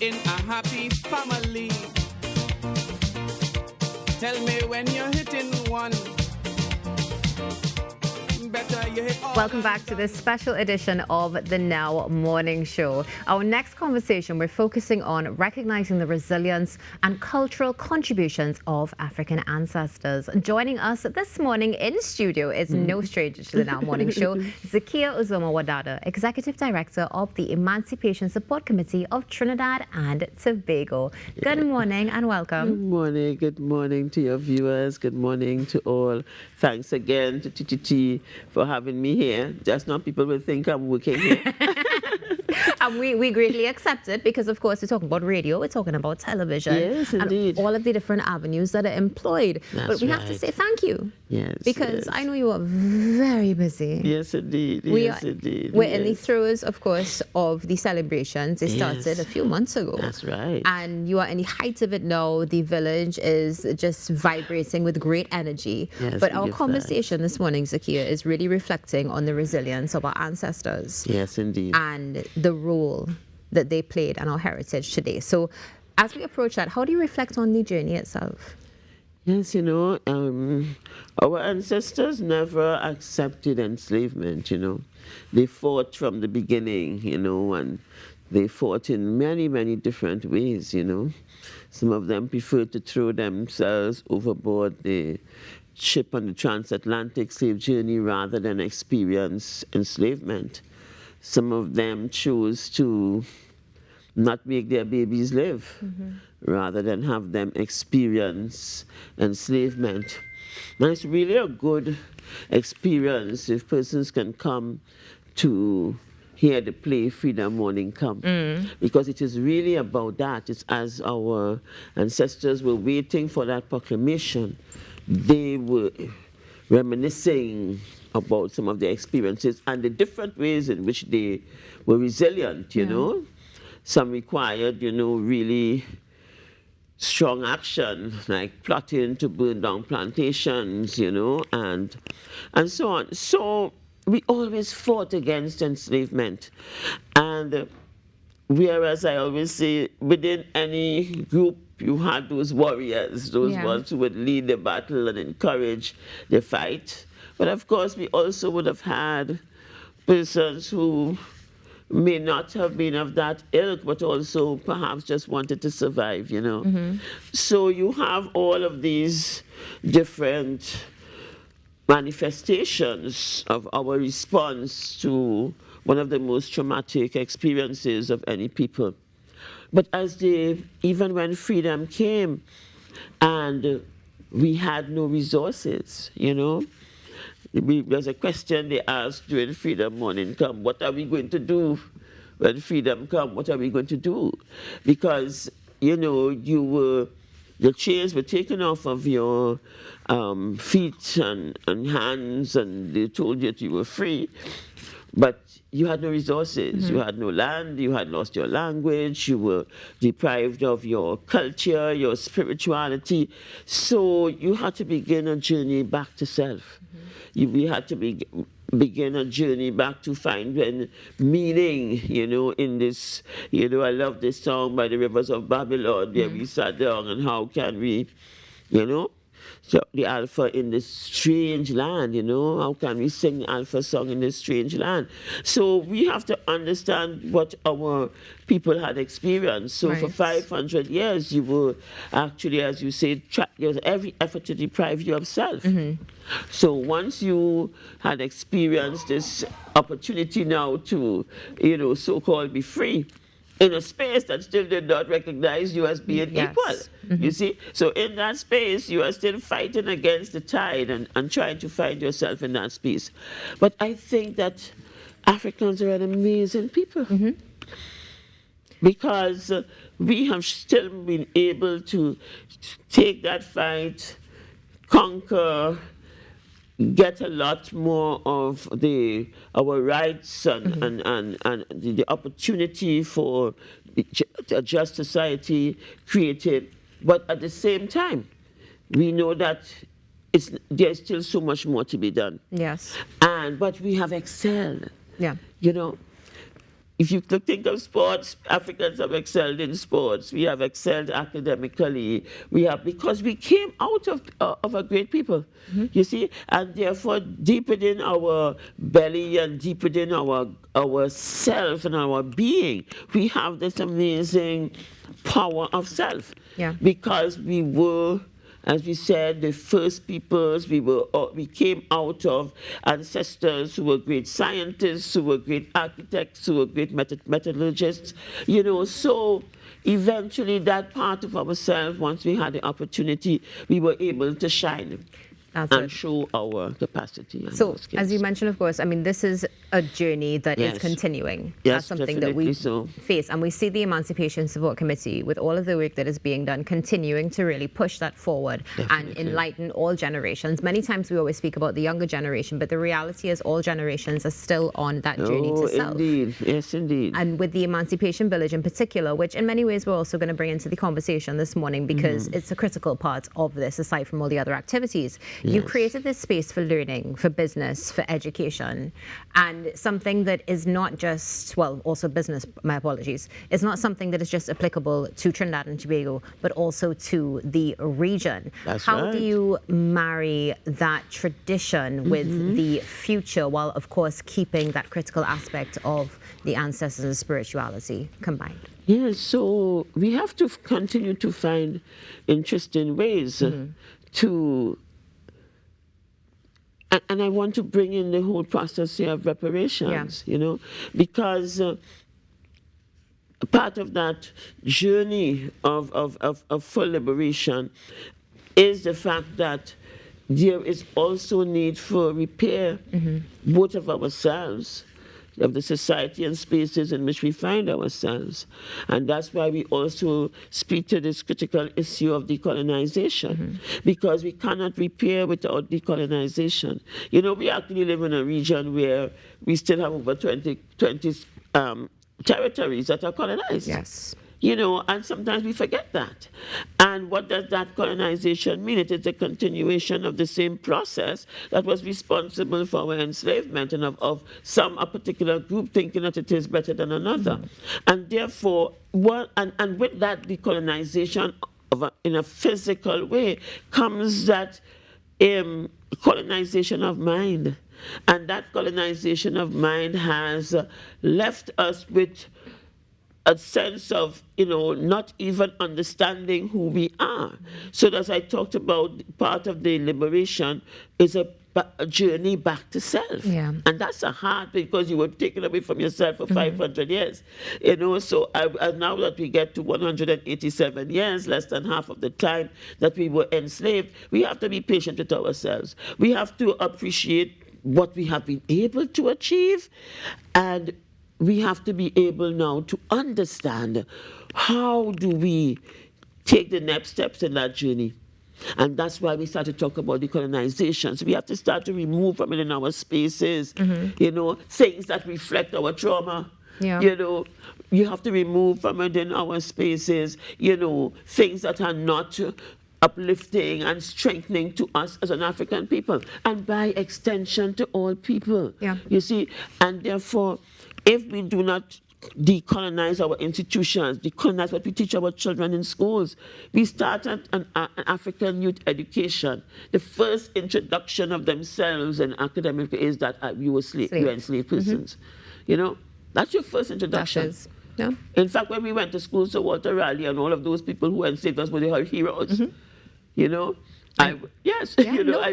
in a happy family. Tell me when you're hitting one. Better you hit all. Welcome back to this special edition of the Now Morning Show. Our next conversation, we're focusing on recognizing the resilience and cultural contributions of African ancestors. Joining us this morning in studio is no stranger to the Now Morning Show, Zakiya Uzoma-Wadada, Executive Director of the Emancipation Support Committee of Trinidad and Tobago. Good morning and welcome. Good morning to your viewers. Good morning to all. Thanks again to TTT for having me here. Just now people will think I'm working here. And we greatly accept it because, of course, we're talking about radio, we're talking about television. Yes, indeed. And all of the different avenues that are employed. But we have to say thank you. Yes. Because I know you are very busy. Yes, indeed. We're in the throes, of course, of the celebrations. It started a few months ago. That's right. And you are in the height of it now. The village is just vibrating with great energy. Yes, but our conversation this morning, Zakiya, is really reflecting on the resilience of our ancestors. Yes, indeed. And the role that they played in our heritage today. So as we approach that, how do you reflect on the journey itself? Yes, you know, our ancestors never accepted enslavement, you know. They fought from the beginning, you know, and they fought in many, many different ways, you know. Some of them preferred to throw themselves overboard the ship on the transatlantic slave journey rather than experience enslavement. Some of them chose to not make their babies live rather than have them experience enslavement. Now, it's really a good experience if persons can come to hear the play Freedom Morning Come, because it is really about that. It's as our ancestors were waiting for that proclamation, they were reminiscing about some of their experiences and the different ways in which they were resilient, you know. Some required, you know, really strong action, like plotting to burn down plantations, you know, and so on. So we always fought against enslavement. And whereas I always say, within any group, you had those warriors, those ones who would lead the battle and encourage the fight. But of course, we also would have had persons who may not have been of that ilk, but also perhaps just wanted to survive, you know. So you have all of these different manifestations of our response to one of the most traumatic experiences of any people. But even when freedom came and we had no resources, you know, there's a question they asked during Freedom Morning Come, what are we going to do when freedom comes? What are we going to do? Because, you know, the chains were taken off of your feet and hands, and they told you that you were free. But you had no resources, you had no land, you had lost your language, you were deprived of your culture, your spirituality. So you had to begin a journey back to self. We had to begin a journey back to find meaning, you know, in this, you know, I love this song by the Rivers of Babylon, where we sat down and how can we, you know, so the Alpha in this strange land, you know, how can we sing the Alpha song in this strange land? So we have to understand what our people had experienced. So for 500 years, you were actually, as you say, there was every effort to deprive you of self. So once you had experienced this opportunity now to, you know, so-called be free, in a space that still did not recognize you as being equal. You see? So in that space, you are still fighting against the tide and trying to find yourself in that space. But I think that Africans are an amazing people. Because we have still been able to take that fight, conquer, get a lot more of our rights and the opportunity for a just society created. But at the same time, we know that there's still so much more to be done. Yes. But we have excelled. Yeah. You know, if you think of sports, Africans have excelled in sports. We have excelled academically. We have, because we came out of a great people, you see, and therefore deep within our belly and deep within our self and our being, we have this amazing power of self. Yeah. Because we were, as we said, the first peoples. We came out of ancestors who were great scientists, who were great architects, who were great metallurgists. You know, so eventually that part of ourselves, once we had the opportunity, we were able to shine. And show our capacity. So, as you mentioned, of course, I mean, this is a journey that is continuing. Yes, that's something that we face. And we see the Emancipation Support Committee, with all of the work that is being done, continuing to really push that forward and enlighten all generations. Many times we always speak about the younger generation, but the reality is all generations are still on that journey to self. Indeed. Yes, indeed. And with the Emancipation Village in particular, which in many ways we're also going to bring into the conversation this morning, because it's a critical part of this, aside from all the other activities. You created this space for learning, for business, for education, and something that is not just, well, also business, my apologies, it's not something that is just applicable to Trinidad and Tobago, but also to the region. How do you marry that tradition with the future, while of course keeping that critical aspect of the ancestors and spirituality combined? Yes, so we have to continue to find interesting ways to. And I want to bring in the whole process here of reparations, you know, because part of that journey of full liberation is the fact that there is also need for repair, both of ourselves, of the society and spaces in which we find ourselves. And that's why we also speak to this critical issue of decolonization, because we cannot repair without decolonization. You know, we actually live in a region where we still have over 20 territories that are colonized. Yes. You know, and sometimes we forget that. And what does that colonization mean? It is a continuation of the same process that was responsible for our enslavement and of a particular group thinking that it is better than another. And therefore, and with that decolonization in a physical way comes that colonization of mind. And that colonization of mind has left us with a sense of, you know, not even understanding who we are. So as I talked about, part of the liberation is a journey back to self. Yeah. And that's a hard, because you were taken away from yourself for 500 years. You know, so now that we get to 187 years, less than half of the time that we were enslaved, we have to be patient with ourselves. We have to appreciate what we have been able to achieve, and we have to be able now to understand how do we take the next steps in that journey. And that's why we start to talk about decolonization. So we have to start to remove from it in our spaces, you know, things that reflect our trauma. Yeah. You know, you have to remove from it in our spaces, you know, things that are not uplifting and strengthening to us as an African people, and by extension to all people. Yeah. You see, and therefore, if we do not decolonize our institutions, decolonize what we teach our children in schools, we start at an African youth education. The first introduction of themselves in academic is that you were enslaved persons. You know, that's your first introduction. That is. Yeah. In fact, when we went to school, so Walter Raleigh and all of those people who enslaved us were their heroes. You know, I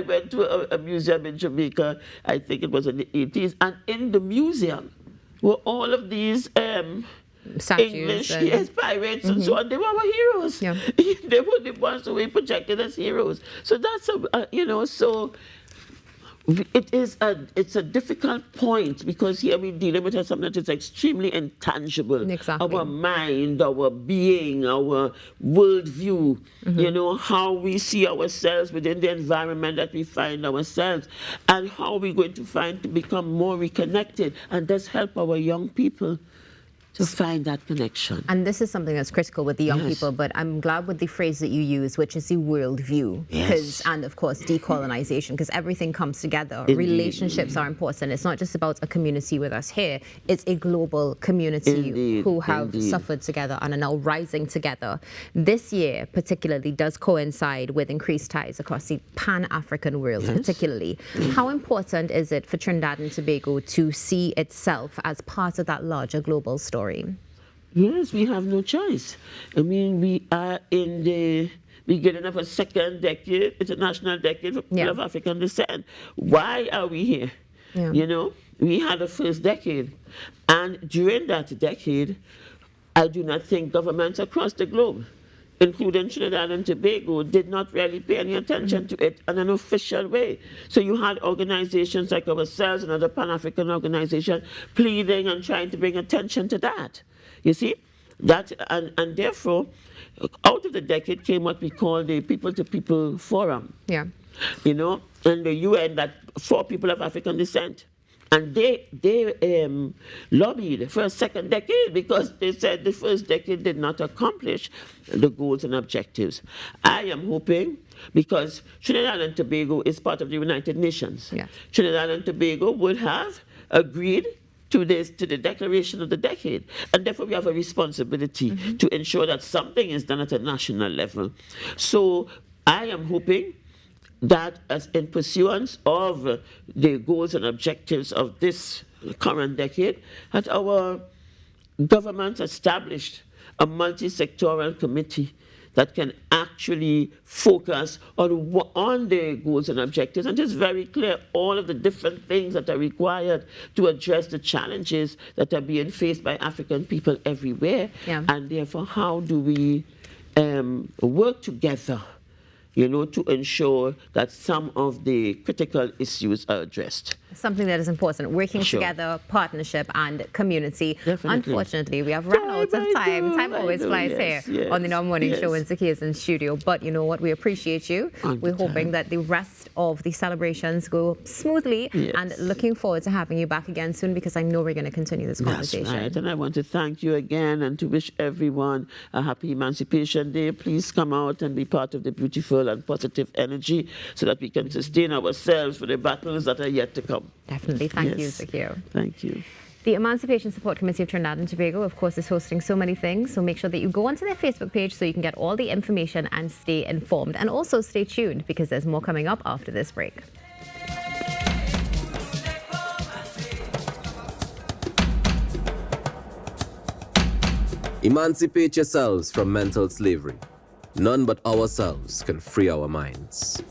went to a museum in Jamaica, I think it was in the 80s, and in the museum were all of these English pirates and so on. They were our heroes. Yeah. They were the ones who were projected as heroes. So that's you know, so it's a difficult point, because here we're dealing with something that is extremely intangible. Exactly. Our mind, our being, our worldview, you know, how we see ourselves within the environment that we find ourselves, and how we're going to become more reconnected, and thus help our young people to find that connection. And this is something that's critical with the young Yes. people, but I'm glad with the phrase that you use, which is the world view. Yes. And of course, decolonization, because everything comes together. Indeed. Relationships are important. It's not just about a community with us here. It's a global community Indeed. who have Indeed. suffered together and are now rising together. This year, particularly, does coincide with increased ties across the Pan-African world, Yes. particularly. How important is it for Trinidad and Tobago to see itself as part of that larger global story? Yes, we have no choice. I mean, we are in the beginning of a second decade, international decade for people of African descent. Why are we here? Yeah. You know, we had a first decade. And during that decade, I do not think governments across the globe, including Trinidad and Tobago, did not really pay any attention to it in an official way. So you had organizations like ourselves and other Pan-African organizations pleading and trying to bring attention to that. You see? That, and therefore, out of the decade came what we call the People-to-People Forum. Yeah. You know, and the UN that for people of African descent. And they lobbied for a second decade because they said the first decade did not accomplish the goals and objectives. I am hoping, because Trinidad and Tobago is part of the United Nations, Yeah. Trinidad and Tobago would have agreed to the declaration of the decade. And therefore we have a responsibility to ensure that something is done at a national level. So I am hoping that as in pursuance of the goals and objectives of this current decade, that our government established a multi-sectoral committee that can actually focus on the goals and objectives. And it's very clear all of the different things that are required to address the challenges that are being faced by African people everywhere. Yeah. And therefore, how do we work together, you know, to ensure that some of the critical issues are addressed? Something that is important, working Sure. together, partnership and community. Definitely. Unfortunately, we have run out of time. Time always flies yes, here on the Now Morning yes. Show when Zakiya's in studio. But you know what? We appreciate you. On We're time. hoping that the rest of the celebrations go smoothly Yes. and looking forward to having you back again soon because I know we're going to continue this That's conversation. right. And I want to thank you again and to wish everyone a happy Emancipation Day. Please come out and be part of the beautiful and positive energy so that we can sustain ourselves for the battles that are yet to come. Definitely. Thank you, Yes. Zakiya. Thank you. The Emancipation Support Committee of Trinidad and Tobago, of course, is hosting so many things. So make sure that you go onto their Facebook page so you can get all the information and stay informed. And also stay tuned because there's more coming up after this break. Emancipate yourselves from mental slavery. None but ourselves can free our minds.